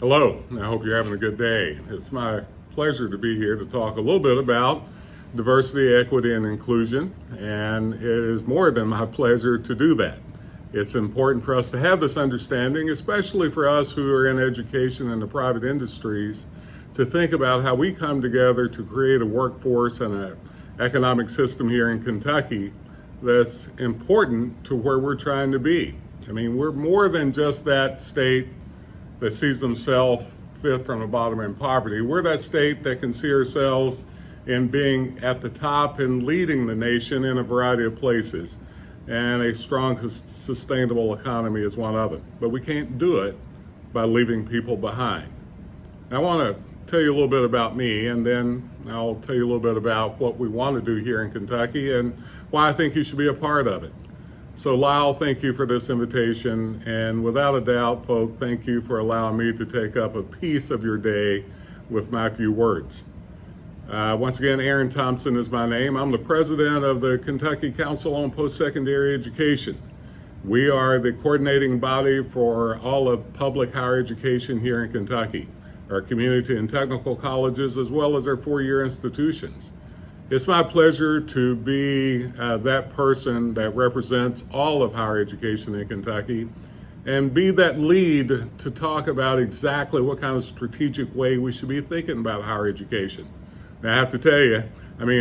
Hello, and I hope you're having a good day. It's my pleasure to be here to talk a little bit about diversity, equity, and inclusion, and it is more than my pleasure to do that. It's important for us to have this understanding, especially for us who are in education and the private industries, to think about how we come together to create a workforce and an economic system here in Kentucky that's important to where we're trying to be. I mean, we're more than just that state that sees themselves fifth from the bottom in poverty. We're that state that can see ourselves in being at the top and leading the nation in a variety of places. And a strong, sustainable economy is one of them. But we can't do it by leaving people behind. I want to tell you a little bit about me, and then I'll tell you a little bit about what we want to do here in Kentucky and why I think you should be a part of it. So Lyle, thank you for this invitation, and without a doubt, folks, thank you for allowing me to take up a piece of your day with my few words. Once again, Aaron Thompson is my name. I'm the president of the Kentucky Council on Post-Secondary Education. We are the coordinating body for all of public higher education here in Kentucky, our community and technical colleges, as well as our four-year institutions. It's my pleasure to be that person that represents all of higher education in Kentucky and be that lead to talk about exactly what kind of strategic way we should be thinking about higher education. Now, I have to tell you,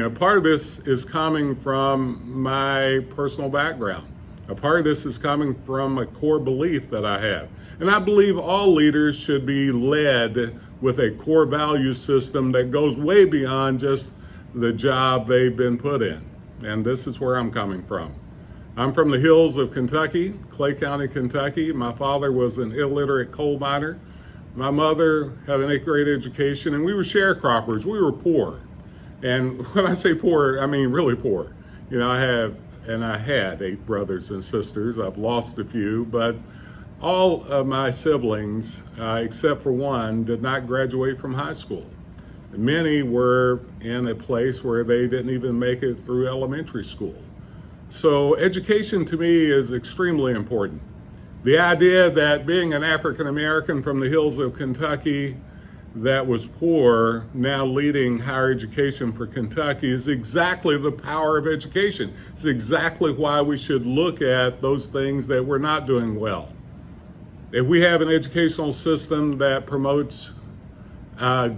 a part of this is coming from my personal background. A part of this is coming from a core belief that I have. And I believe all leaders should be led with a core value system that goes way beyond just the job they've been put in. And this is where I'm coming from. I'm from the hills of Kentucky, Clay County, Kentucky. My father was an illiterate coal miner. My mother had an 8th grade education, and we were sharecroppers. We were poor. And when I say poor, I mean really poor. I had 8 brothers and sisters. I've lost a few, but all of my siblings, except for one, did not graduate from high school. Many were in a place where they didn't even make it through elementary school. So education to me is extremely important. The idea that being an African American from the hills of Kentucky that was poor, now leading higher education for Kentucky, is exactly the power of education. It's exactly why we should look at those things that we're not doing well. If we have an educational system that promotes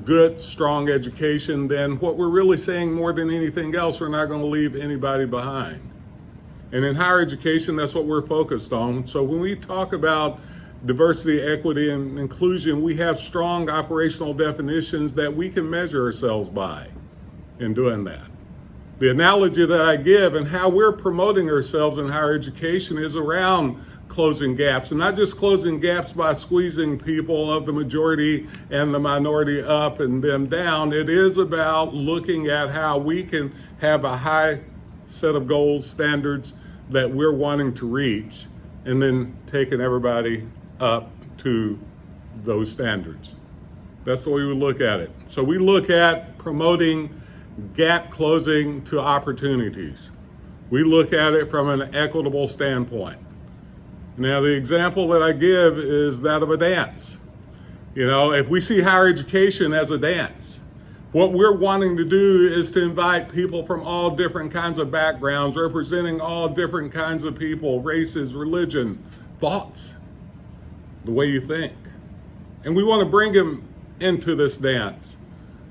good, strong education, then what we're really saying more than anything else, we're not going to leave anybody behind. And in higher education, that's what we're focused on. So when we talk about diversity, equity, and inclusion, we have strong operational definitions that we can measure ourselves by in doing that. The analogy that I give and how we're promoting ourselves in higher education is around closing gaps, and not just closing gaps by squeezing people of the majority and the minority up and them down. It is about looking at how we can have a high set of goals, standards that we're wanting to reach, and then taking everybody up to those standards. That's the way we look at it. So we look at promoting gap closing to opportunities. We look at it from an equitable standpoint. Now, the example that I give is that of a dance. If we see higher education as a dance, what we're wanting to do is to invite people from all different kinds of backgrounds, representing all different kinds of people, races, religion, thoughts, the way you think. And we want to bring them into this dance.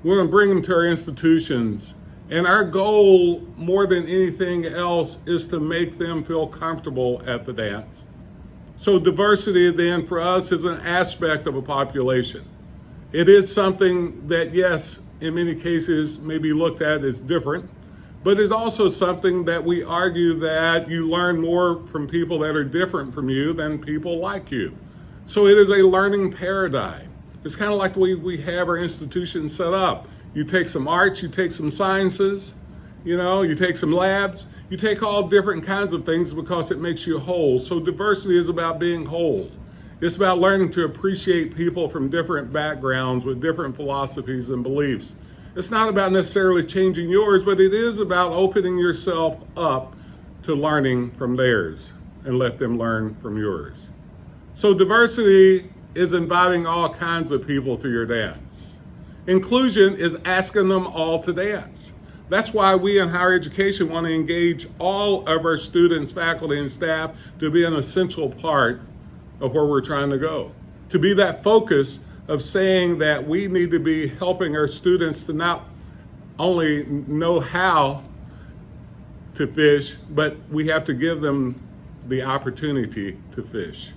We want to bring them to our institutions. And our goal, more than anything else, is to make them feel comfortable at the dance. So diversity then for us is an aspect of a population. It is something that, yes, in many cases may be looked at as different, but it's also something that we argue that you learn more from people that are different from you than people like you. So it is a learning paradigm. It's kind of like the way we have our institutions set up. You take some arts, you take some sciences, you take some labs, you take all different kinds of things because it makes you whole. So diversity is about being whole. It's about learning to appreciate people from different backgrounds with different philosophies and beliefs. It's not about necessarily changing yours, but it is about opening yourself up to learning from theirs and let them learn from yours. So diversity is inviting all kinds of people to your dance. Inclusion is asking them all to dance. That's why we in higher education want to engage all of our students, faculty, and staff to be an essential part of where we're trying to go. To be that focus of saying that we need to be helping our students to not only know how to fish, but we have to give them the opportunity to fish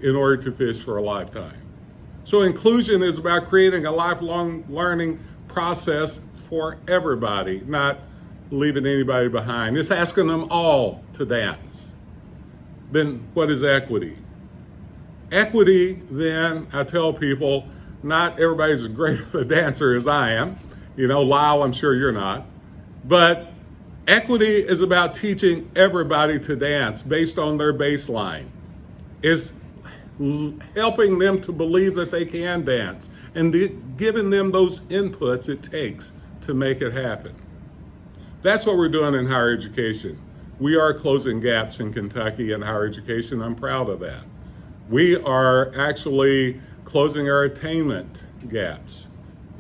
in order to fish for a lifetime. So inclusion is about creating a lifelong learning process for everybody, not leaving anybody behind. It's asking them all to dance. Then what is equity? Equity, then, I tell people, not everybody's as great of a dancer as I am. You know, Lyle, I'm sure you're not. But equity is about teaching everybody to dance based on their baseline. It's helping them to believe that they can dance and giving them those inputs it takes to make it happen. That's what we're doing in higher education. We are closing gaps in Kentucky in higher education. I'm proud of that. We are actually closing our attainment gaps.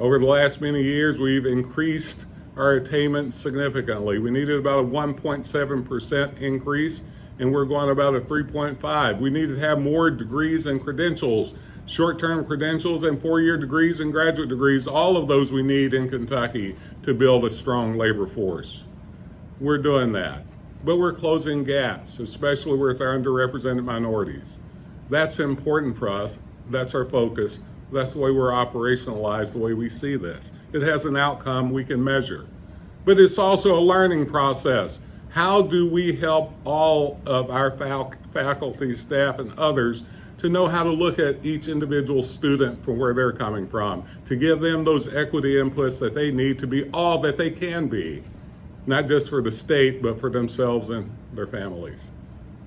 Over the last many years, we've increased our attainment significantly. We needed about a 1.7% increase, and we're going about a 3.5. We need to have more degrees and credentials, short-term credentials and four-year degrees and graduate degrees. All of those we need in Kentucky to build a strong labor force. We're doing that, but we're closing gaps, especially with our underrepresented minorities. That's important for us. That's our focus. That's the way we're operationalized, the way we see this. It has an outcome we can measure. But it's also a learning process. How do we help all of our faculty, staff, and others to know how to look at each individual student from where they're coming from, to give them those equity inputs that they need to be all that they can be, not just for the state, but for themselves and their families.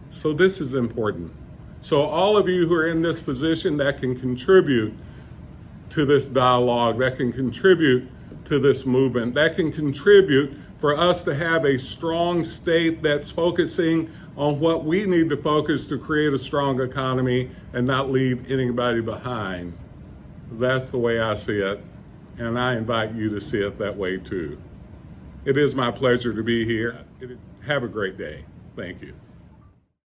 So this is important. So all of you who are in this position that can contribute to this dialogue, that can contribute to this movement, that can contribute for us to have a strong state that's focusing on what we need to focus to create a strong economy and not leave anybody behind. That's the way I see it, and I invite you to see it that way too. It is my pleasure to be here. Have a great day. Thank you.